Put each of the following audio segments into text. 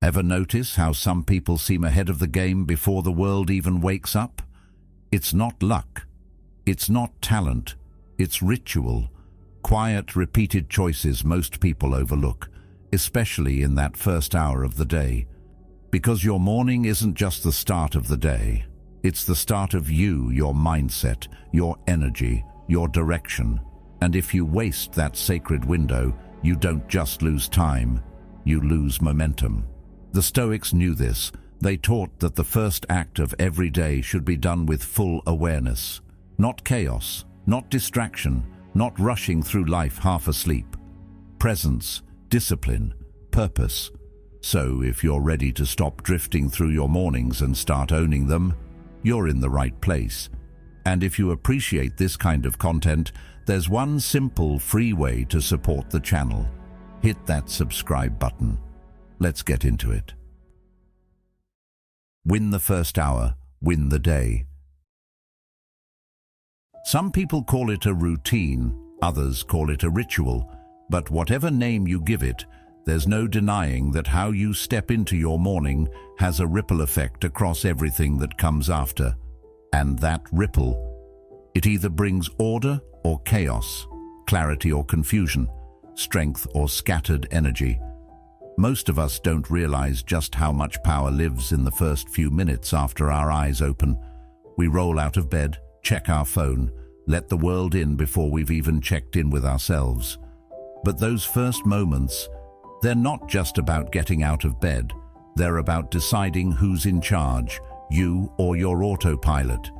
Ever notice how some people seem ahead of the game before the world even wakes up? It's not luck. It's not talent. It's ritual. Quiet, repeated choices most people overlook, especially in that first hour of the day. Because your morning isn't just the start of the day. It's the start of you, your mindset, your energy, your direction. And if you waste that sacred window, you don't just lose time, you lose momentum. The Stoics knew this. They taught that the first act of every day should be done with full awareness. Not chaos, not distraction, not rushing through life half asleep. Presence, discipline, purpose. So if you're ready to stop drifting through your mornings and start owning them, you're in the right place. And if you appreciate this kind of content, there's one simple, free way to support the channel. Hit that subscribe button. Let's get into it. Win the first hour, win the day. Some people call it a routine, others call it a ritual, but whatever name you give it, there's no denying that how you step into your morning has a ripple effect across everything that comes after. And that ripple, it either brings order or chaos, clarity or confusion, strength or scattered energy. Most of us don't realize just how much power lives in the first few minutes after our eyes open. We roll out of bed, check our phone, let the world in before we've even checked in with ourselves. But those first moments, they're not just about getting out of bed. They're about deciding who's in charge, you or your autopilot.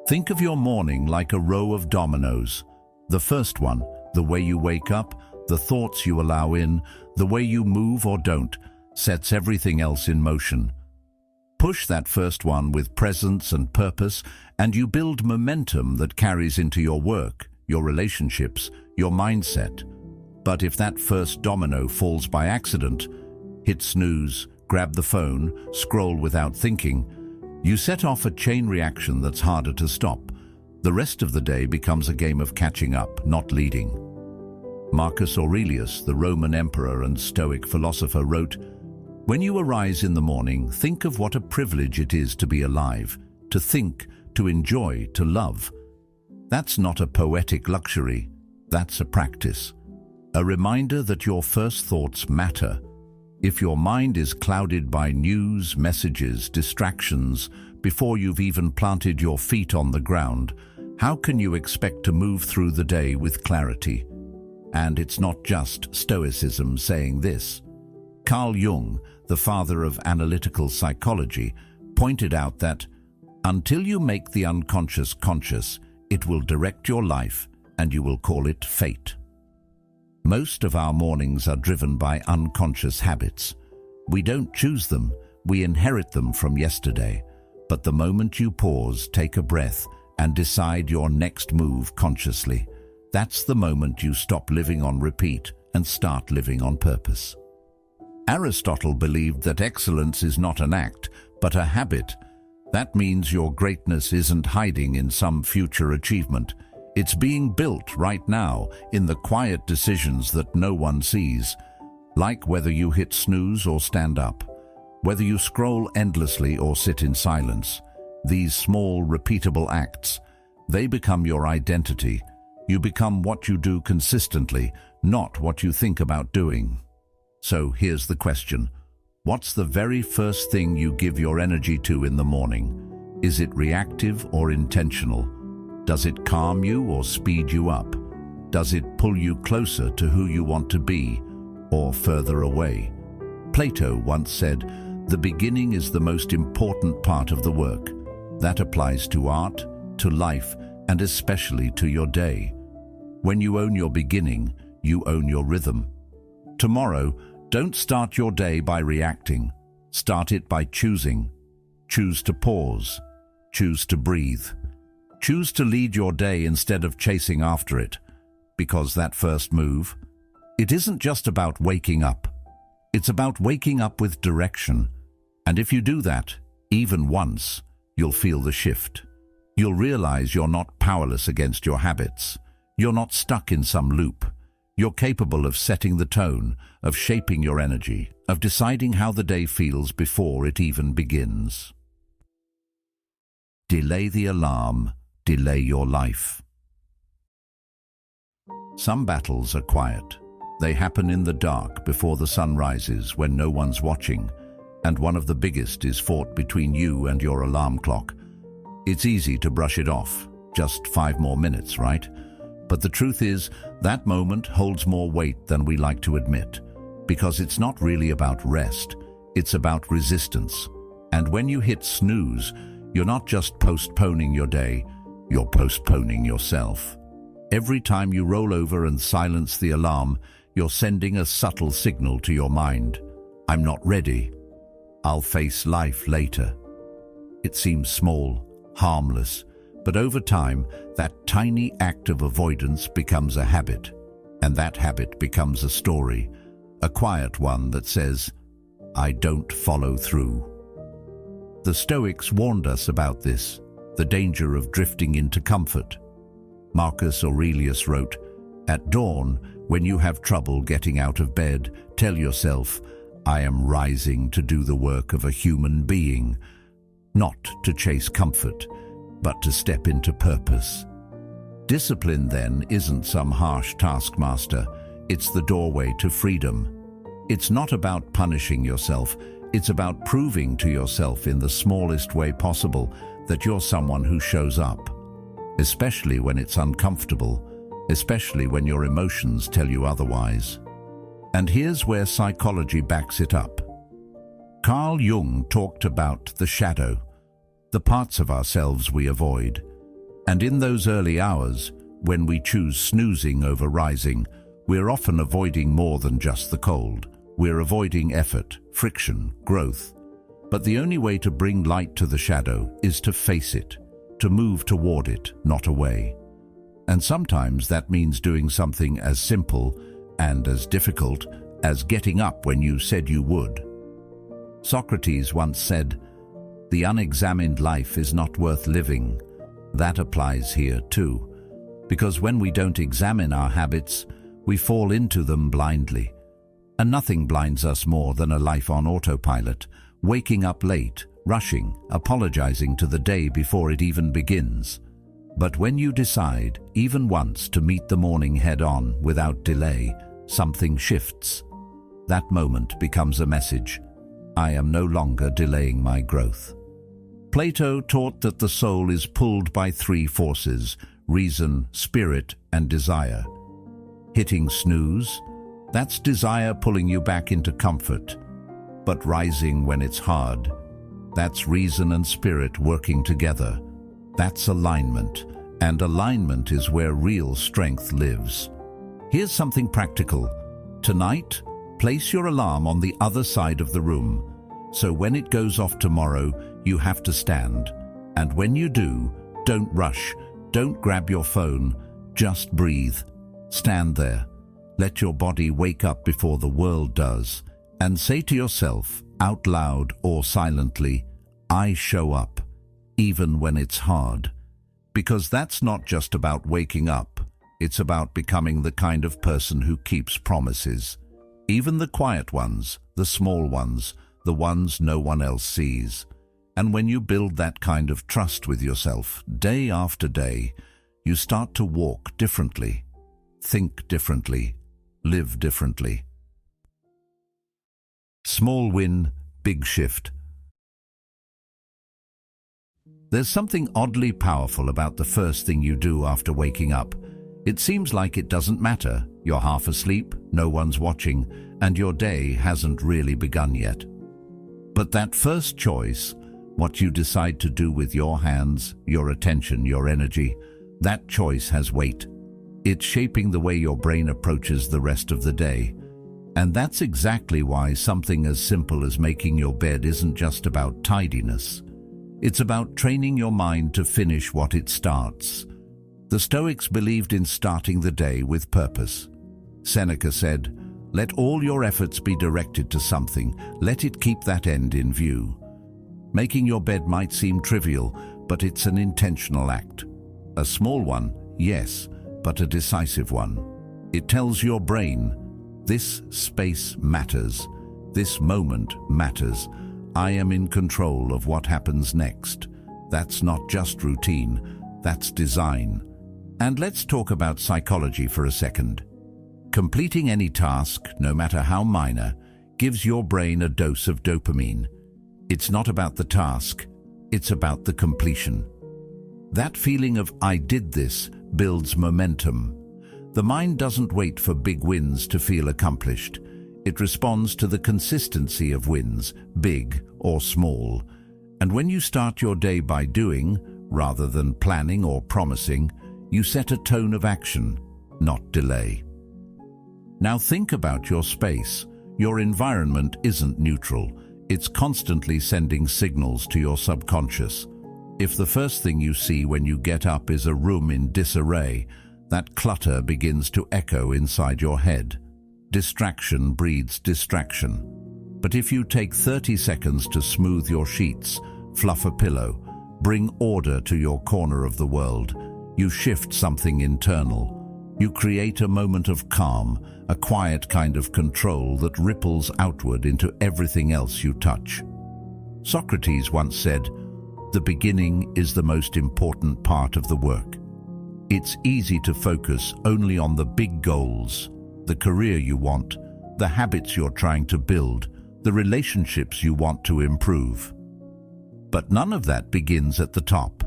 Think of your morning like a row of dominoes. The first one, the way you wake up, the thoughts you allow in, the way you move or don't, sets everything else in motion. Push that first one with presence and purpose, and you build momentum that carries into your work, your relationships, your mindset. But if that first domino falls by accident, hit snooze, grab the phone, scroll without thinking, you set off a chain reaction that's harder to stop. The rest of the day becomes a game of catching up, not leading. Marcus Aurelius, the Roman emperor and Stoic philosopher, wrote, "When you arise in the morning, think of what a privilege it is to be alive, to think, to enjoy, to love." That's not a poetic luxury, that's a practice. A reminder that your first thoughts matter. If your mind is clouded by news, messages, distractions, before you've even planted your feet on the ground, how can you expect to move through the day with clarity? And it's not just Stoicism saying this. Carl Jung, the father of analytical psychology, pointed out that until you make the unconscious conscious, it will direct your life and you will call it fate. Most of our mornings are driven by unconscious habits. We don't choose them, we inherit them from yesterday. But the moment you pause, take a breath, and decide your next move consciously, that's the moment you stop living on repeat and start living on purpose. Aristotle believed that excellence is not an act, but a habit. That means your greatness isn't hiding in some future achievement. It's being built right now in the quiet decisions that no one sees, like whether you hit snooze or stand up, whether you scroll endlessly or sit in silence. These small, repeatable acts, they become your identity. You become what you do consistently, not what you think about doing. So here's the question. What's the very first thing you give your energy to in the morning? Is it reactive or intentional? Does it calm you or speed you up? Does it pull you closer to who you want to be or further away? Plato once said, "The beginning is the most important part of the work." That applies to art, to life, and especially to your day. When you own your beginning, you own your rhythm. Tomorrow, don't start your day by reacting. Start it by choosing. Choose to pause. Choose to breathe. Choose to lead your day instead of chasing after it. Because that first move, it isn't just about waking up. It's about waking up with direction. And if you do that, even once, you'll feel the shift. You'll realize you're not powerless against your habits. You're not stuck in some loop. You're capable of setting the tone, of shaping your energy, of deciding how the day feels before it even begins. Delay the alarm, delay your life. Some battles are quiet. They happen in the dark before the sun rises when no one's watching, and one of the biggest is fought between you and your alarm clock. It's easy to brush it off, just 5 more minutes, right? But the truth is, that moment holds more weight than we like to admit, because it's not really about rest, it's about resistance. And when you hit snooze, you're not just postponing your day, you're postponing yourself. Every time you roll over and silence the alarm, you're sending a subtle signal to your mind. I'm not ready. I'll face life later. It seems small, harmless, but over time, that tiny act of avoidance becomes a habit, and that habit becomes a story, a quiet one that says, I don't follow through. The Stoics warned us about this, the danger of drifting into comfort. Marcus Aurelius wrote, "At dawn, when you have trouble getting out of bed, tell yourself, I am rising to do the work of a human being, not to chase comfort, but to step into purpose." Discipline, then, isn't some harsh taskmaster. It's the doorway to freedom. It's not about punishing yourself. It's about proving to yourself in the smallest way possible that you're someone who shows up, especially when it's uncomfortable, especially when your emotions tell you otherwise. And here's where psychology backs it up. Carl Jung talked about the shadow, the parts of ourselves we avoid. And in those early hours, when we choose snoozing over rising, we're often avoiding more than just the cold. We're avoiding effort, friction, growth. But the only way to bring light to the shadow is to face it, to move toward it, not away. And sometimes that means doing something as simple and as difficult as getting up when you said you would. Socrates once said, "The unexamined life is not worth living." That applies here too, because when we don't examine our habits, we fall into them blindly. And nothing blinds us more than a life on autopilot, waking up late, rushing, apologizing to the day before it even begins. But when you decide, even once, to meet the morning head-on without delay, something shifts. That moment becomes a message. I am no longer delaying my growth. Plato taught that the soul is pulled by 3 forces: reason, spirit, and desire. Hitting snooze, that's desire pulling you back into comfort. But rising when it's hard, that's reason and spirit working together. That's alignment, and alignment is where real strength lives. Here's something practical. Tonight, place your alarm on the other side of the room, so when it goes off tomorrow, you have to stand. And when you do, don't rush, don't grab your phone, just breathe. Stand there. Let your body wake up before the world does, and say to yourself, out loud or silently, I show up, even when it's hard. Because that's not just about waking up, it's about becoming the kind of person who keeps promises. Even the quiet ones, the small ones, the ones no one else sees. And when you build that kind of trust with yourself, day after day, you start to walk differently, think differently, live differently. Small win, big shift. There's something oddly powerful about the first thing you do after waking up. It seems like it doesn't matter. You're half asleep, no one's watching, and your day hasn't really begun yet. But that first choice, what you decide to do with your hands, your attention, your energy, that choice has weight. It's shaping the way your brain approaches the rest of the day. And that's exactly why something as simple as making your bed isn't just about tidiness. It's about training your mind to finish what it starts. The Stoics believed in starting the day with purpose. Seneca said, "Let all your efforts be directed to something. Let it keep that end in view." Making your bed might seem trivial, but it's an intentional act. A small one, yes, but a decisive one. It tells your brain, this space matters, this moment matters, I am in control of what happens next. That's not just routine, that's design. And let's talk about psychology for a second. Completing any task, no matter how minor, gives your brain a dose of dopamine. It's not about the task, it's about the completion. That feeling of "I did this" builds momentum. The mind doesn't wait for big wins to feel accomplished. It responds to the consistency of wins, big or small. And when you start your day by doing, rather than planning or promising, you set a tone of action, not delay. Now think about your space. Your environment isn't neutral. It's constantly sending signals to your subconscious. If the first thing you see when you get up is a room in disarray, that clutter begins to echo inside your head. Distraction breeds distraction. But if you take 30 seconds to smooth your sheets, fluff a pillow, bring order to your corner of the world, you shift something internal. You create a moment of calm, a quiet kind of control that ripples outward into everything else you touch. Socrates once said, "The beginning is the most important part of the work." It's easy to focus only on the big goals, the career you want, the habits you're trying to build, the relationships you want to improve. But none of that begins at the top.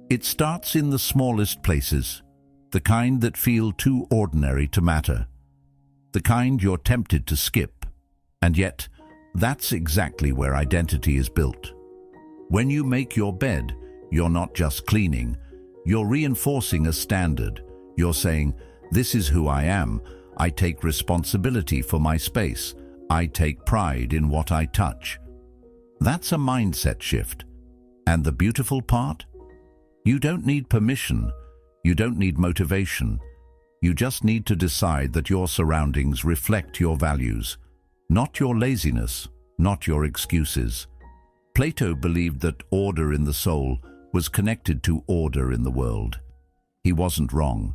It starts in the smallest places, the kind that feel too ordinary to matter, the kind you're tempted to skip. And yet, that's exactly where identity is built. When you make your bed, you're not just cleaning, you're reinforcing a standard. You're saying, "This is who I am. I take responsibility for my space. I take pride in what I touch." That's a mindset shift. And the beautiful part? You don't need permission. You don't need motivation. You just need to decide that your surroundings reflect your values, not your laziness, not your excuses. Plato believed that order in the soul was connected to order in the world. He wasn't wrong.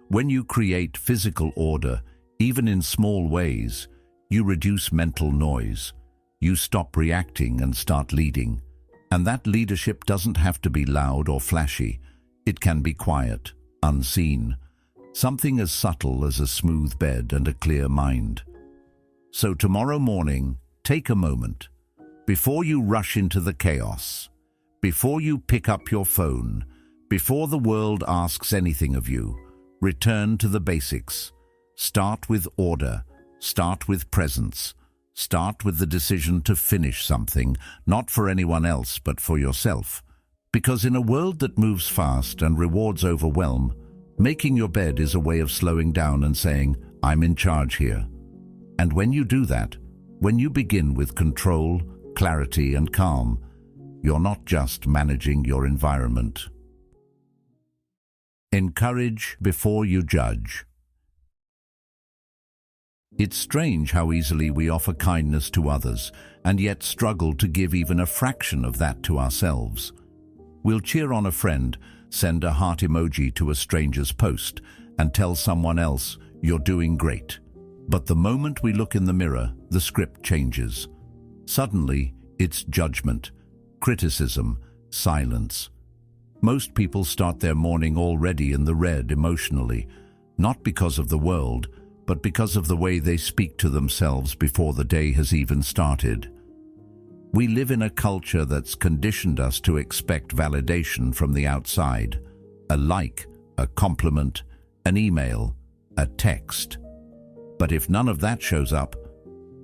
When you create physical order, even in small ways, you reduce mental noise. You stop reacting and start leading. And that leadership doesn't have to be loud or flashy. It can be quiet, unseen, something as subtle as a smooth bed and a clear mind. So tomorrow morning, take a moment. Before you rush into the chaos, before you pick up your phone, before the world asks anything of you, return to the basics. Start with order. Start with presence. Start with the decision to finish something, not for anyone else, but for yourself. Because in a world that moves fast and rewards overwhelm, making your bed is a way of slowing down and saying, "I'm in charge here." And when you do that, when you begin with control, clarity, and calm, you're not just managing your environment. Encourage before you judge. It's strange how easily we offer kindness to others and yet struggle to give even a fraction of that to ourselves. We'll cheer on a friend, send a heart emoji to a stranger's post, and tell someone else, "You're doing great." But the moment we look in the mirror, the script changes. Suddenly, it's judgment, criticism, silence. Most people start their morning already in the red emotionally, not because of the world, but because of the way they speak to themselves before the day has even started. We live in a culture that's conditioned us to expect validation from the outside. A like, a compliment, an email, a text. But if none of that shows up,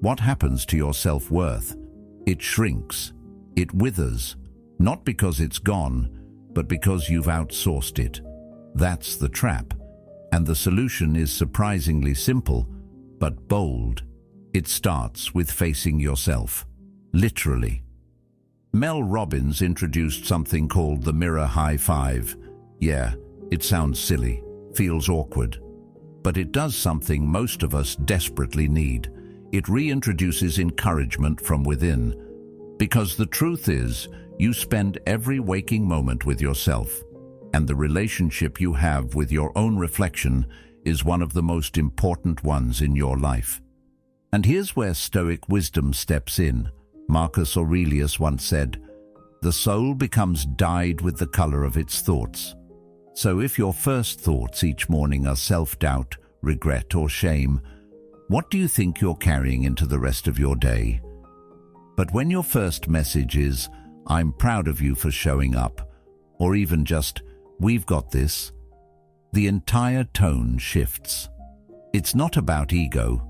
what happens to your self-worth? It shrinks. It withers. Not because it's gone, but because you've outsourced it. That's the trap. And the solution is surprisingly simple, but bold. It starts with facing yourself. Literally. Mel Robbins introduced something called the mirror high five. Yeah, it sounds silly, feels awkward. But it does something most of us desperately need. It reintroduces encouragement from within. Because the truth is, you spend every waking moment with yourself, and the relationship you have with your own reflection is one of the most important ones in your life. And here's where Stoic wisdom steps in. Marcus Aurelius once said, "The soul becomes dyed with the color of its thoughts." So if your first thoughts each morning are self-doubt, regret, or shame, what do you think you're carrying into the rest of your day? But when your first message is, "I'm proud of you for showing up," or even just, "We've got this," the entire tone shifts. It's not about ego,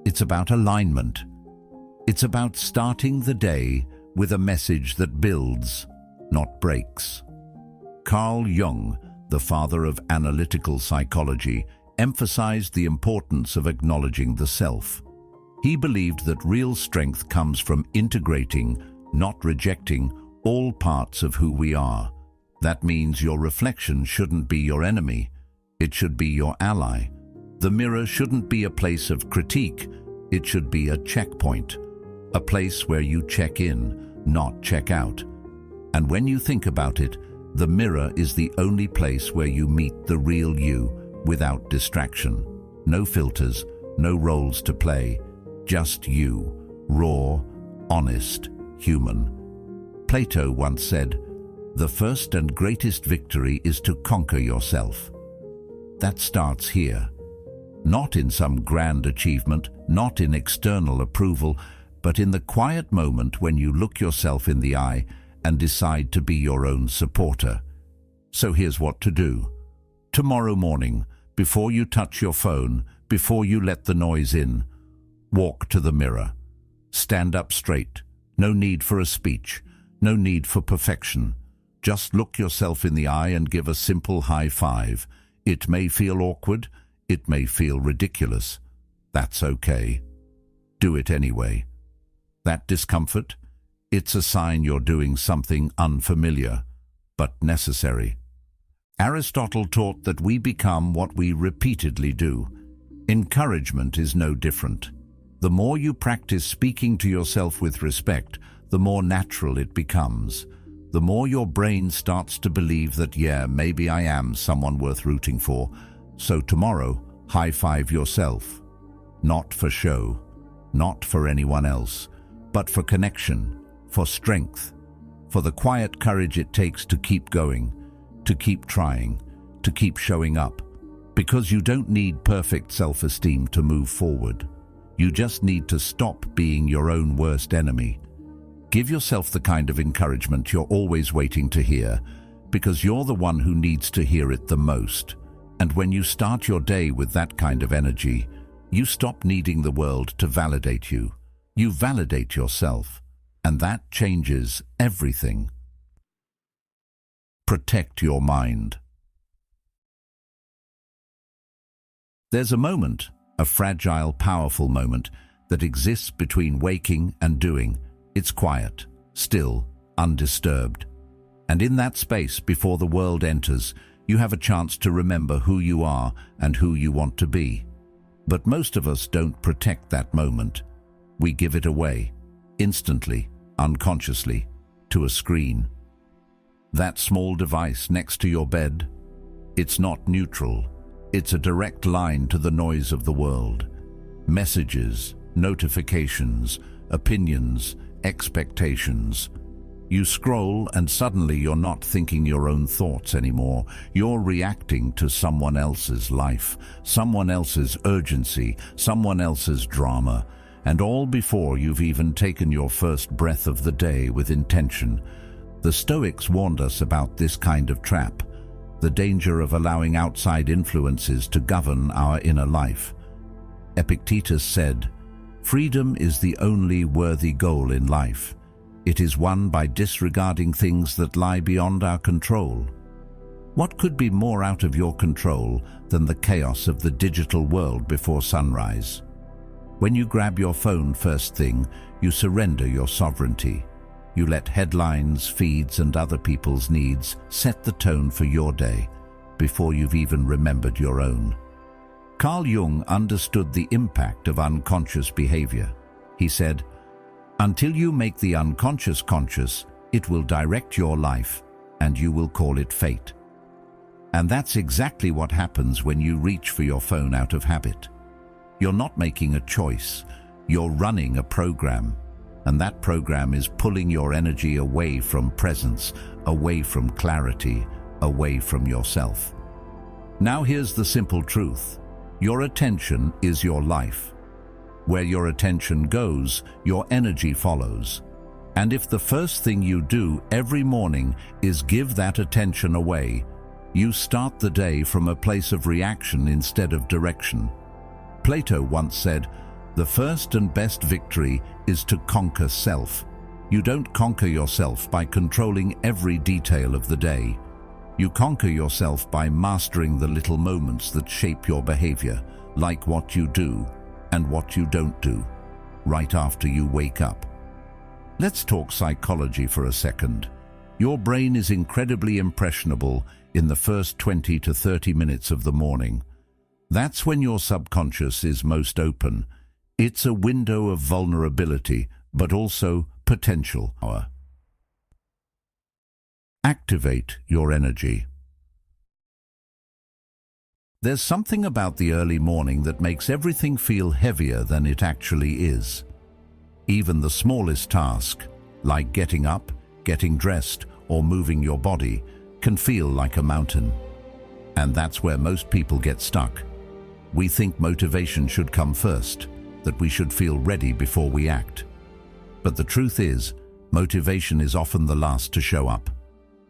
it's about alignment. It's about starting the day with a message that builds, not breaks. Carl Jung, the father of analytical psychology, emphasized the importance of acknowledging the self. He believed that real strength comes from integrating, not rejecting, all parts of who we are. That means your reflection shouldn't be your enemy. It should be your ally. The mirror shouldn't be a place of critique. It should be a checkpoint, a place where you check in, not check out. And when you think about it, the mirror is the only place where you meet the real you without distraction. No filters, no roles to play, just you, raw, honest, human. Plato once said, "The first and greatest victory is to conquer yourself." That starts here. Not in some grand achievement, not in external approval, but in the quiet moment when you look yourself in the eye and decide to be your own supporter. So here's what to do. Tomorrow morning, before you touch your phone, before you let the noise in, walk to the mirror. Stand up straight. No need for a speech. No need for perfection. Just look yourself in the eye and give a simple high five. It may feel awkward. It may feel ridiculous. That's okay. Do it anyway. That discomfort, it's a sign you're doing something unfamiliar, but necessary. Aristotle taught that we become what we repeatedly do. Encouragement is no different. The more you practice speaking to yourself with respect, the more natural it becomes. The more your brain starts to believe that, yeah, maybe I am someone worth rooting for. So tomorrow, high-five yourself. Not for show, not for anyone else, but for connection, for strength, for the quiet courage it takes to keep going, to keep trying, to keep showing up. Because you don't need perfect self-esteem to move forward. You just need to stop being your own worst enemy. Give yourself the kind of encouragement you're always waiting to hear, because you're the one who needs to hear it the most. And when you start your day with that kind of energy, you stop needing the world to validate you. You validate yourself, and that changes everything. Protect your mind. There's a moment, a fragile, powerful moment, that exists between waking and doing. It's quiet, still, undisturbed. And in that space, before the world enters, you have a chance to remember who you are and who you want to be. But most of us don't protect that moment. We give it away, instantly, unconsciously, to a screen. That small device next to your bed, it's not neutral. It's a direct line to the noise of the world. Messages, notifications, opinions, expectations. You scroll and suddenly you're not thinking your own thoughts anymore. You're reacting to someone else's life, someone else's urgency, someone else's drama, and all before you've even taken your first breath of the day with intention. The Stoics warned us about this kind of trap, the danger of allowing outside influences to govern our inner life. Epictetus said, "Freedom is the only worthy goal in life. It is won by disregarding things that lie beyond our control." What could be more out of your control than the chaos of the digital world before sunrise? When you grab your phone first thing, you surrender your sovereignty. You let headlines, feeds, and other people's needs set the tone for your day before you've even remembered your own. Carl Jung understood the impact of unconscious behavior. He said, "Until you make the unconscious conscious, it will direct your life, and you will call it fate." And that's exactly what happens when you reach for your phone out of habit. You're not making a choice, you're running a program. And that program is pulling your energy away from presence, away from clarity, away from yourself. Now here's the simple truth. Your attention is your life. Where your attention goes, your energy follows. And if the first thing you do every morning is give that attention away, you start the day from a place of reaction instead of direction. Plato once said, "The first and best victory is to conquer self." You don't conquer yourself by controlling every detail of the day. You conquer yourself by mastering the little moments that shape your behavior, like what you do and what you don't do, right after you wake up. Let's talk psychology for a second. Your brain is incredibly impressionable in the first 20 to 30 minutes of the morning. That's when your subconscious is most open. It's a window of vulnerability, but also potential power. Activate your energy. There's something about the early morning that makes everything feel heavier than it actually is. Even the smallest task, like getting up, getting dressed, or moving your body, can feel like a mountain. And that's where most people get stuck. We think motivation should come first, that we should feel ready before we act. But the truth is, motivation is often the last to show up.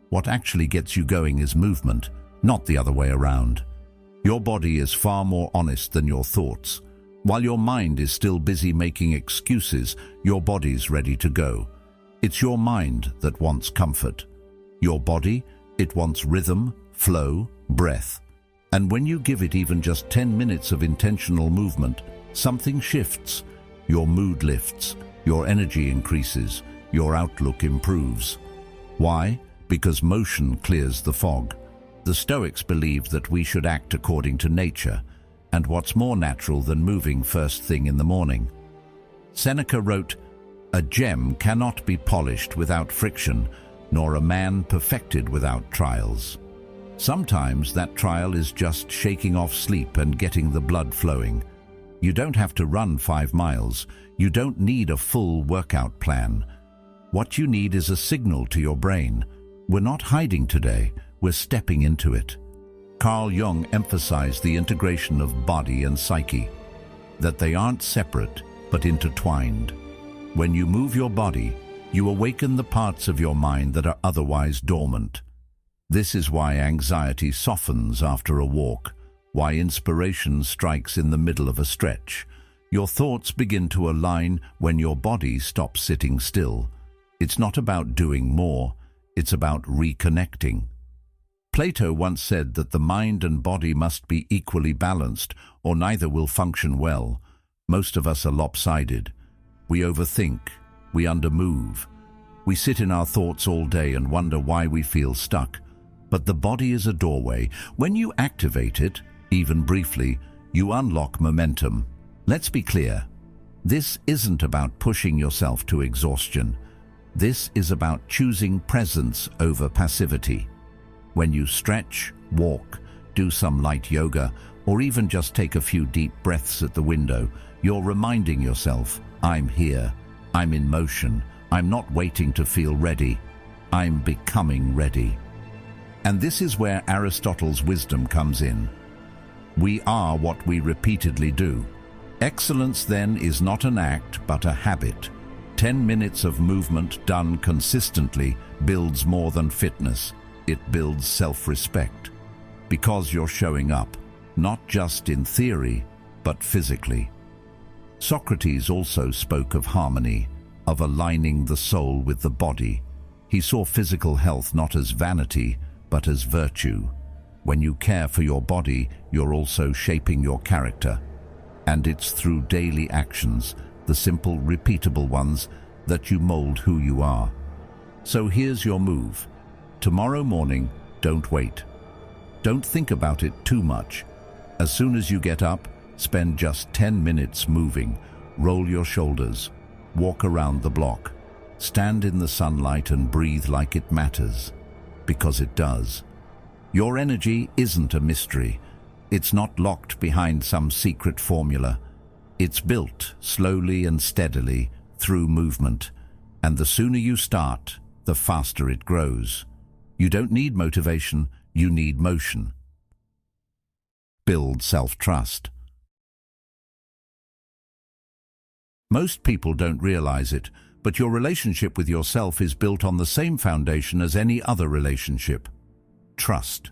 What actually gets you going is movement, not the other way around. Your body is far more honest than your thoughts. While your mind is still busy making excuses, your body's ready to go. It's your mind that wants comfort. Your body, it wants rhythm, flow, breath. And when you give it even just 10 minutes of intentional movement, something shifts. Your mood lifts, your energy increases, your outlook improves. Why? Because motion clears the fog. The Stoics believed that we should act according to nature, and what's more natural than moving first thing in the morning? Seneca wrote, "A gem cannot be polished without friction, nor a man perfected without trials." Sometimes that trial is just shaking off sleep and getting the blood flowing. You don't have to run 5 miles. You don't need a full workout plan. What you need is a signal to your brain. We're not hiding today, we're stepping into it. Carl Jung emphasized the integration of body and psyche, that they aren't separate but intertwined. When you move your body, you awaken the parts of your mind that are otherwise dormant. This is why anxiety softens after a walk, why inspiration strikes in the middle of a stretch. Your thoughts begin to align when your body stops sitting still. It's not about doing more, it's about reconnecting. Plato once said that the mind and body must be equally balanced, or neither will function well. Most of us are lopsided. We overthink, we undermove. We sit in our thoughts all day and wonder why we feel stuck. But the body is a doorway. When you activate it, even briefly, you unlock momentum. Let's be clear. This isn't about pushing yourself to exhaustion. This is about choosing presence over passivity. When you stretch, walk, do some light yoga, or even just take a few deep breaths at the window, you're reminding yourself, I'm here, I'm in motion, I'm not waiting to feel ready, I'm becoming ready. And this is where Aristotle's wisdom comes in. We are what we repeatedly do. Excellence then is not an act but a habit. 10 minutes of movement done consistently builds more than fitness. It builds self-respect. Because you're showing up, not just in theory, but physically. Socrates also spoke of harmony, of aligning the soul with the body. He saw physical health not as vanity, but as virtue. When you care for your body, you're also shaping your character. And it's through daily actions, the simple, repeatable ones, that you mold who you are. So here's your move. Tomorrow morning, don't wait. Don't think about it too much. As soon as you get up, spend just 10 minutes moving. Roll your shoulders. Walk around the block. Stand in the sunlight and breathe like it matters. Because it does. Your energy isn't a mystery. It's not locked behind some secret formula. It's built slowly and steadily through movement, and the sooner you start, the faster it grows. You don't need motivation, you need motion. Build self-trust. Most people don't realize it, but your relationship with yourself is built on the same foundation as any other relationship: trust.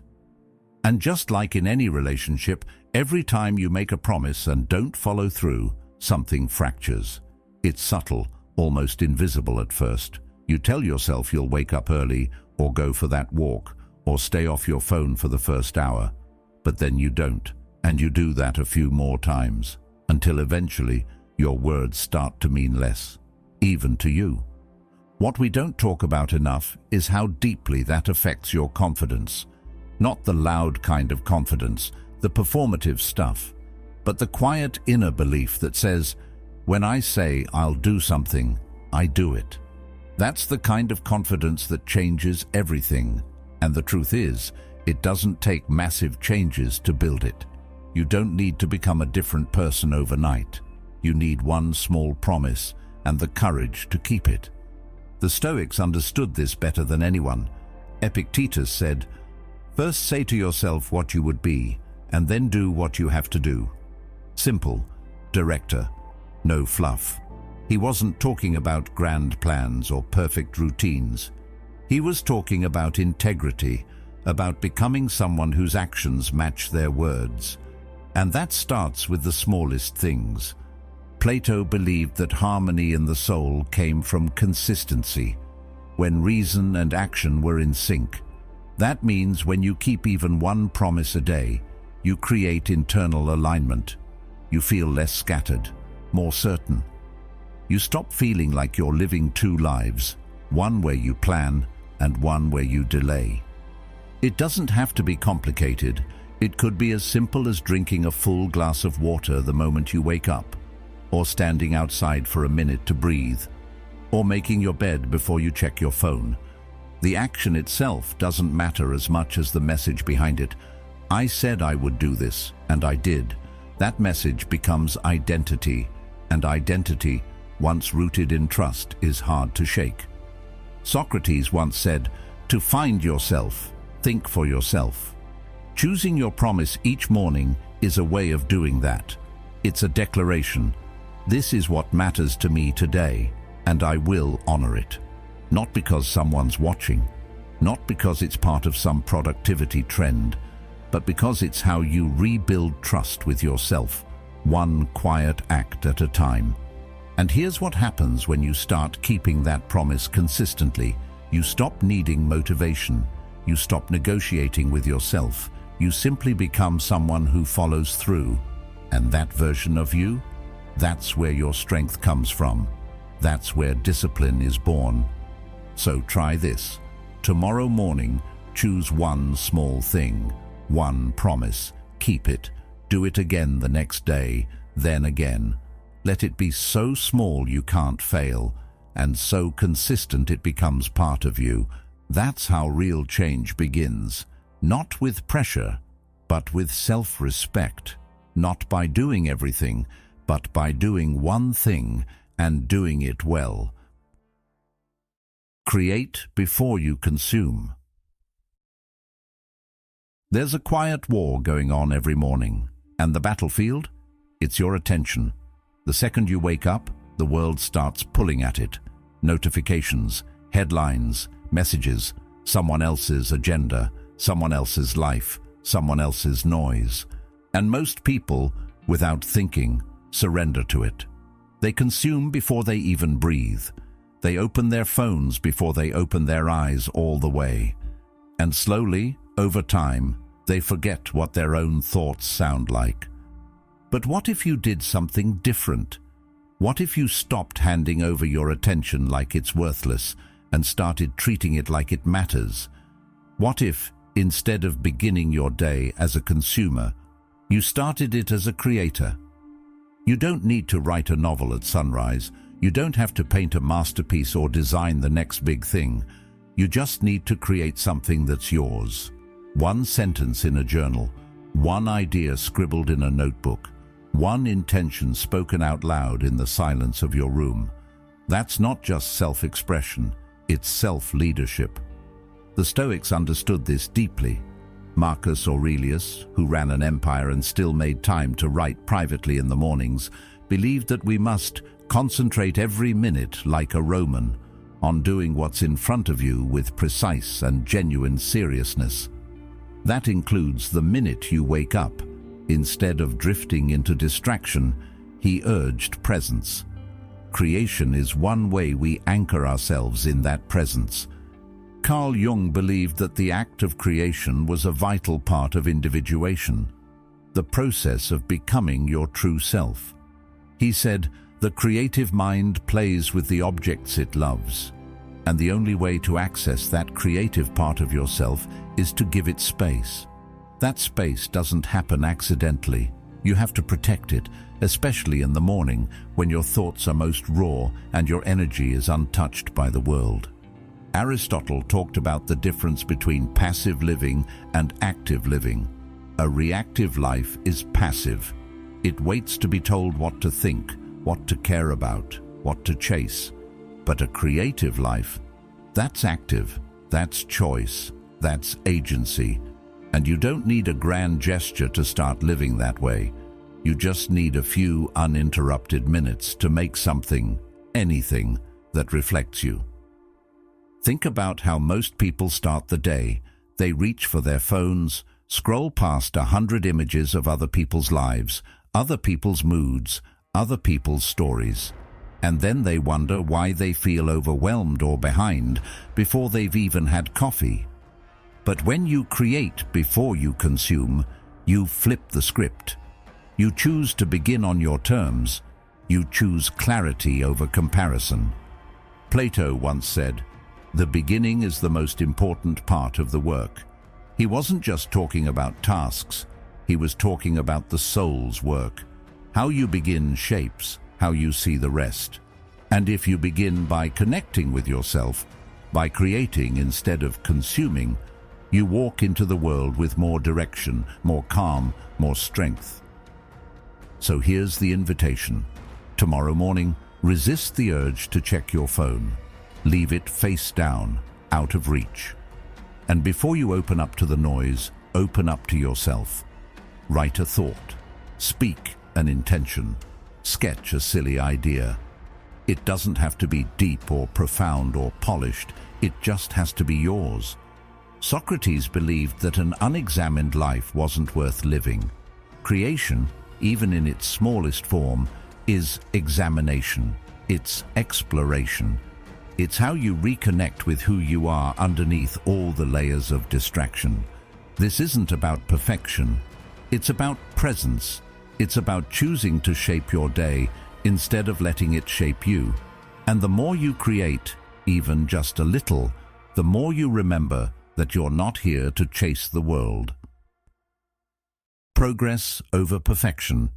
And just like in any relationship, every time you make a promise and don't follow through, something fractures. It's subtle, almost invisible at first. You tell yourself you'll wake up early, or go for that walk, or stay off your phone for the first hour. But then you don't, and you do that a few more times, until eventually your words start to mean less, even to you. What we don't talk about enough is how deeply that affects your confidence. Not the loud kind of confidence, the performative stuff, but the quiet inner belief that says, when I say I'll do something, I do it. That's the kind of confidence that changes everything. And the truth is, it doesn't take massive changes to build it. You don't need to become a different person overnight. You need one small promise and the courage to keep it. The Stoics understood this better than anyone. Epictetus said, "First say to yourself what you would be, and then do what you have to do." Simple, director, no fluff. He wasn't talking about grand plans or perfect routines. He was talking about integrity, about becoming someone whose actions match their words. And that starts with the smallest things. Plato believed that harmony in the soul came from consistency, when reason and action were in sync. That means when you keep even one promise a day, you create internal alignment. You feel less scattered, more certain. You stop feeling like you're living two lives, one where you plan and one where you delay. It doesn't have to be complicated. It could be as simple as drinking a full glass of water the moment you wake up, or standing outside for a minute to breathe, or making your bed before you check your phone. The action itself doesn't matter as much as the message behind it. I said I would do this, and I did. That message becomes identity, and identity, once rooted in trust, is hard to shake. Socrates once said, "To find yourself, think for yourself." Choosing your promise each morning is a way of doing that. It's a declaration. This is what matters to me today, and I will honor it. Not because someone's watching, not because it's part of some productivity trend, but because it's how you rebuild trust with yourself, one quiet act at a time. And here's what happens when you start keeping that promise consistently. You stop needing motivation. You stop negotiating with yourself. You simply become someone who follows through. And that version of you, that's where your strength comes from. That's where discipline is born. So try this. Tomorrow morning, choose one small thing, one promise. Keep it. Do it again the next day, then again. Let it be so small you can't fail, and so consistent it becomes part of you. That's how real change begins. Not with pressure, but with self-respect. Not by doing everything, but by doing one thing and doing it well. Create before you consume. There's a quiet war going on every morning, and the battlefield? It's your attention. The second you wake up, the world starts pulling at it. Notifications, headlines, messages, someone else's agenda, someone else's life, someone else's noise. And most people, without thinking, surrender to it. They consume before they even breathe. They open their phones before they open their eyes all the way. And slowly, over time, they forget what their own thoughts sound like. But what if you did something different? What if you stopped handing over your attention like it's worthless and started treating it like it matters? What if, instead of beginning your day as a consumer, you started it as a creator? You don't need to write a novel at sunrise. You don't have to paint a masterpiece or design the next big thing. You just need to create something that's yours. One sentence in a journal, one idea scribbled in a notebook, one intention spoken out loud in the silence of your room. That's not just self-expression, it's self-leadership. The Stoics understood this deeply. Marcus Aurelius, who ran an empire and still made time to write privately in the mornings, believed that we must concentrate every minute like a Roman on doing what's in front of you with precise and genuine seriousness. That includes the minute you wake up. Instead of drifting into distraction, he urged presence. Creation is one way we anchor ourselves in that presence. Carl Jung believed that the act of creation was a vital part of individuation, the process of becoming your true self. He said, "The creative mind plays with the objects it loves, and the only way to access that creative part of yourself is to give it space. That space doesn't happen accidentally. You have to protect it, especially in the morning when your thoughts are most raw and your energy is untouched by the world." Aristotle talked about the difference between passive living and active living. A reactive life is passive. It waits to be told what to think, what to care about, what to chase. But a creative life, that's active, that's choice, that's agency. And you don't need a grand gesture to start living that way. You just need a few uninterrupted minutes to make something, anything, that reflects you. Think about how most people start the day. They reach for their phones, scroll past 100 images of other people's lives, other people's moods, other people's stories. And then they wonder why they feel overwhelmed or behind before they've even had coffee. But when you create before you consume, you flip the script. You choose to begin on your terms. You choose clarity over comparison. Plato once said, "The beginning is the most important part of the work." He wasn't just talking about tasks. He was talking about the soul's work. How you begin shapes how you see the rest. And if you begin by connecting with yourself, by creating instead of consuming, you walk into the world with more direction, more calm, more strength. So here's the invitation. Tomorrow morning, resist the urge to check your phone. Leave it face down, out of reach. And before you open up to the noise, open up to yourself. Write a thought. Speak an intention. Sketch a silly idea. It doesn't have to be deep or profound or polished. It just has to be yours. Socrates believed that an unexamined life wasn't worth living. Creation, even in its smallest form, is examination. It's exploration. It's how you reconnect with who you are underneath all the layers of distraction. This isn't about perfection. It's about presence. It's about choosing to shape your day instead of letting it shape you. And the more you create, even just a little, the more you remember that you're not here to chase the world. Progress over perfection.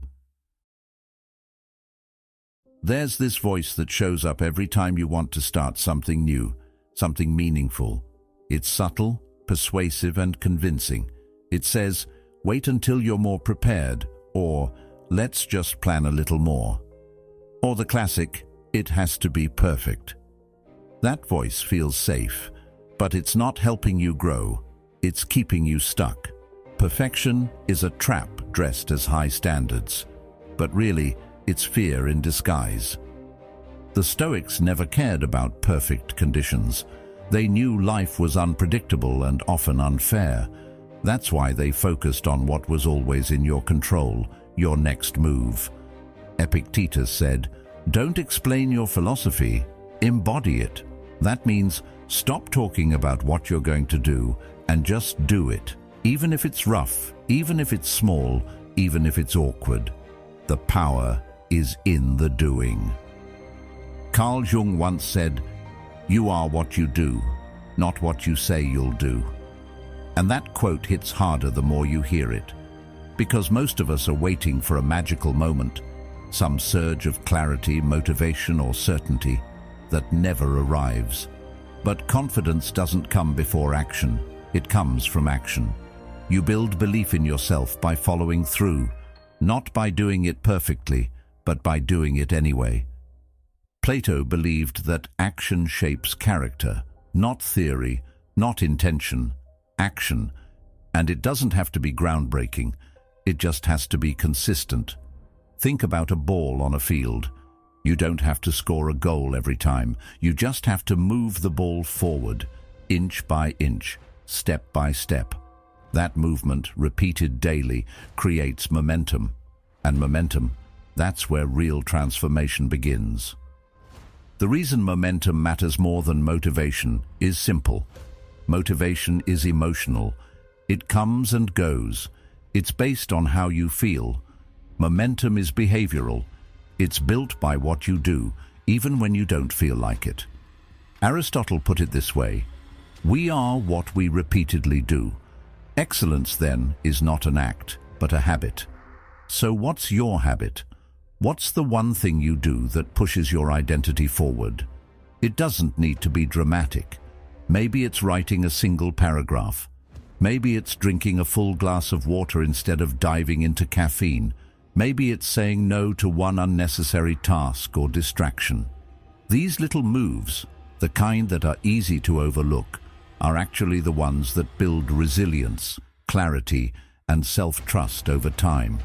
There's this voice that shows up every time you want to start something new, something meaningful. It's subtle, persuasive, and convincing. It says, "Wait until you're more prepared," or "Let's just plan a little more." Or the classic, "It has to be perfect." That voice feels safe, but it's not helping you grow. It's keeping you stuck. Perfection is a trap dressed as high standards, but really, it's fear in disguise. The Stoics never cared about perfect conditions. They knew life was unpredictable and often unfair. That's why they focused on what was always in your control, your next move. Epictetus said, "Don't explain your philosophy, embody it." That means stop talking about what you're going to do and just do it, even if it's rough, even if it's small, even if it's awkward. The power is in the doing. Carl Jung once said, "You are what you do, not what you say you'll do." And that quote hits harder the more you hear it, because most of us are waiting for a magical moment, some surge of clarity, motivation, or certainty that never arrives. But confidence doesn't come before action. It comes from action. You build belief in yourself by following through, not by doing it perfectly, but by doing it anyway. Plato believed that action shapes character, not theory, not intention, action. And it doesn't have to be groundbreaking, it just has to be consistent. Think about a ball on a field. You don't have to score a goal every time. You just have to move the ball forward, inch by inch, step by step. That movement, repeated daily, creates momentum. And momentum, that's where real transformation begins. The reason momentum matters more than motivation is simple. Motivation is emotional. It comes and goes. It's based on how you feel. Momentum is behavioral. It's built by what you do, even when you don't feel like it. Aristotle put it this way: we are what we repeatedly do. Excellence, then, is not an act, but a habit. So what's your habit? What's the one thing you do that pushes your identity forward? It doesn't need to be dramatic. Maybe it's writing a single paragraph. Maybe it's drinking a full glass of water instead of diving into caffeine. Maybe it's saying no to one unnecessary task or distraction. These little moves, the kind that are easy to overlook, are actually the ones that build resilience, clarity, and self-trust over time.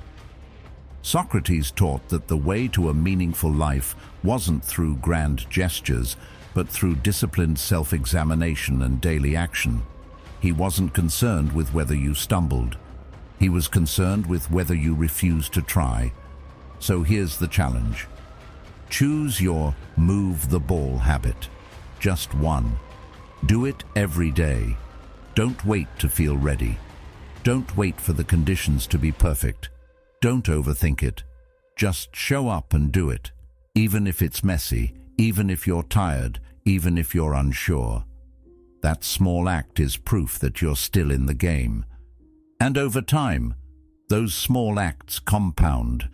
Socrates taught that the way to a meaningful life wasn't through grand gestures, but through disciplined self-examination and daily action. He wasn't concerned with whether you stumbled. He was concerned with whether you refused to try. So here's the challenge. Choose your move the ball habit. Just one. Do it every day. Don't wait to feel ready. Don't wait for the conditions to be perfect. Don't overthink it. Just show up and do it, even if it's messy, even if you're tired, even if you're unsure. That small act is proof that you're still in the game. And over time, those small acts compound.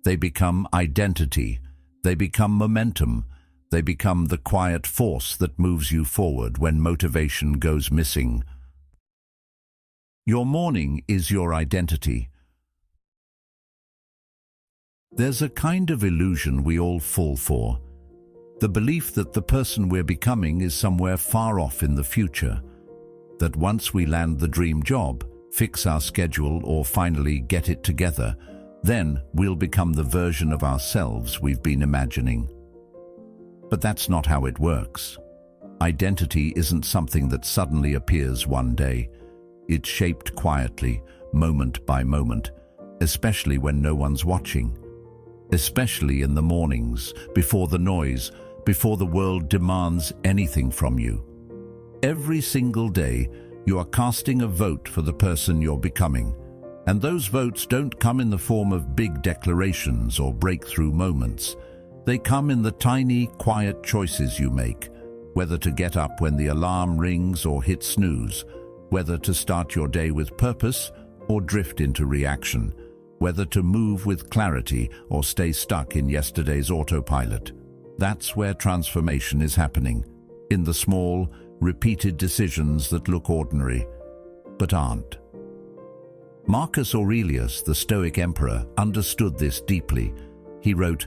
They become identity. They become momentum. They become the quiet force that moves you forward when motivation goes missing. Your morning is your identity. There's a kind of illusion we all fall for. The belief that the person we're becoming is somewhere far off in the future. That once we land the dream job, fix our schedule, or finally get it together, then we'll become the version of ourselves we've been imagining. But that's not how it works. Identity isn't something that suddenly appears one day. It's shaped quietly, moment by moment, especially when no one's watching. Especially in the mornings, before the noise, before the world demands anything from you. Every single day, you are casting a vote for the person you're becoming. And those votes don't come in the form of big declarations or breakthrough moments. They come in the tiny, quiet choices you make, whether to get up when the alarm rings or hit snooze, whether to start your day with purpose or drift into reaction, whether to move with clarity or stay stuck in yesterday's autopilot. That's where transformation is happening, in the small, repeated decisions that look ordinary, but aren't. Marcus Aurelius, the Stoic emperor, understood this deeply. He wrote,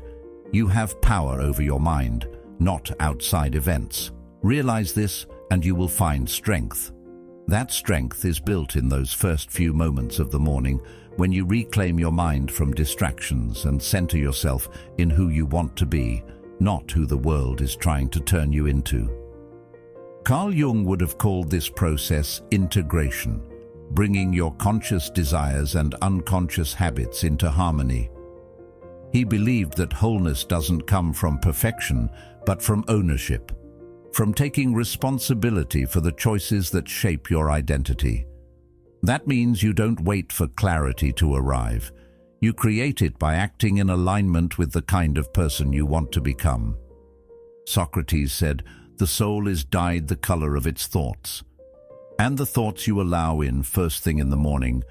"You have power over your mind, not outside events. Realize this and you will find strength." That strength is built in those first few moments of the morning, when you reclaim your mind from distractions and center yourself in who you want to be, not who the world is trying to turn you into. Carl Jung would have called this process integration, bringing your conscious desires and unconscious habits into harmony. He believed that wholeness doesn't come from perfection, but from ownership, from taking responsibility for the choices that shape your identity. That means you don't wait for clarity to arrive. You create it by acting in alignment with the kind of person you want to become. Socrates said, "The soul is dyed the color of its thoughts." And the thoughts you allow in first thing in the morning,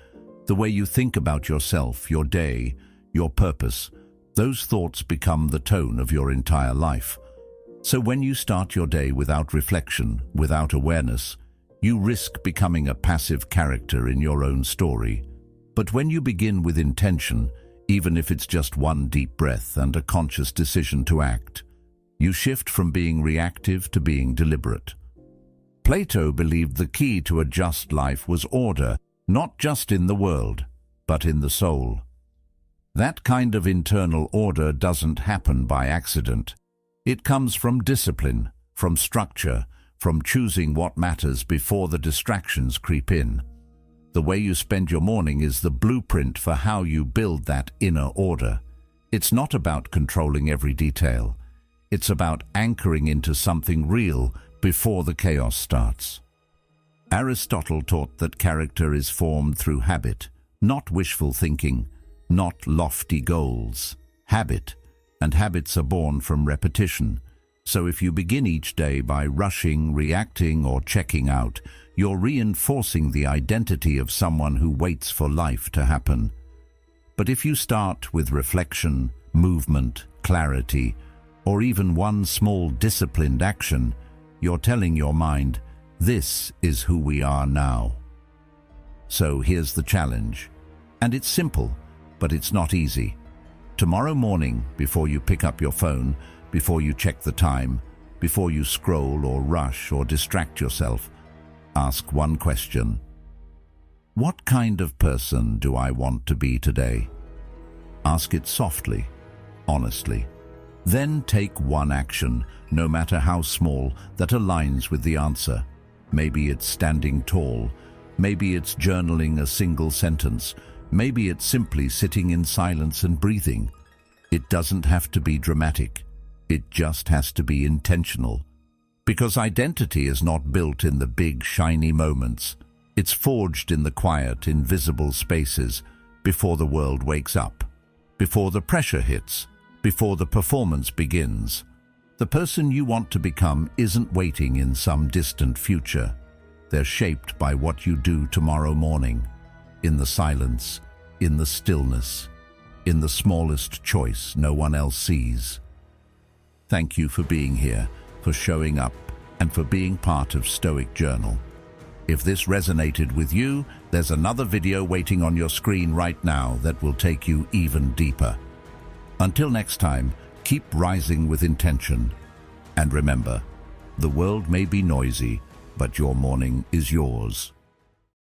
the way you think about yourself, your day, your purpose, those thoughts become the tone of your entire life. So when you start your day without reflection, without awareness, you risk becoming a passive character in your own story. But when you begin with intention, even if it's just one deep breath and a conscious decision to act, you shift from being reactive to being deliberate. Plato believed the key to a just life was order, not just in the world, but in the soul. That kind of internal order doesn't happen by accident. It comes from discipline, from structure, from choosing what matters before the distractions creep in. The way you spend your morning is the blueprint for how you build that inner order. It's not about controlling every detail. It's about anchoring into something real before the chaos starts. Aristotle taught that character is formed through habit, not wishful thinking, not lofty goals. Habit, and habits are born from repetition. So if you begin each day by rushing, reacting, or checking out, you're reinforcing the identity of someone who waits for life to happen. But if you start with reflection, movement, clarity, or even one small disciplined action, you're telling your mind, this is who we are now. So here's the challenge. And it's simple, but it's not easy. Tomorrow morning, before you pick up your phone, before you check the time, before you scroll or rush or distract yourself, ask one question. What kind of person do I want to be today? Ask it softly, honestly. Then take one action, no matter how small, that aligns with the answer. Maybe it's standing tall. Maybe it's journaling a single sentence. Maybe it's simply sitting in silence and breathing. It doesn't have to be dramatic. It just has to be intentional. Because identity is not built in the big, shiny moments. It's forged in the quiet, invisible spaces before the world wakes up, before the pressure hits, before the performance begins. The person you want to become isn't waiting in some distant future. They're shaped by what you do tomorrow morning, in the silence, in the stillness, in the smallest choice no one else sees. Thank you for being here, for showing up, and for being part of Stoic Journal. If this resonated with you, there's another video waiting on your screen right now that will take you even deeper. Until next time, keep rising with intention. And remember, the world may be noisy, but your morning is yours.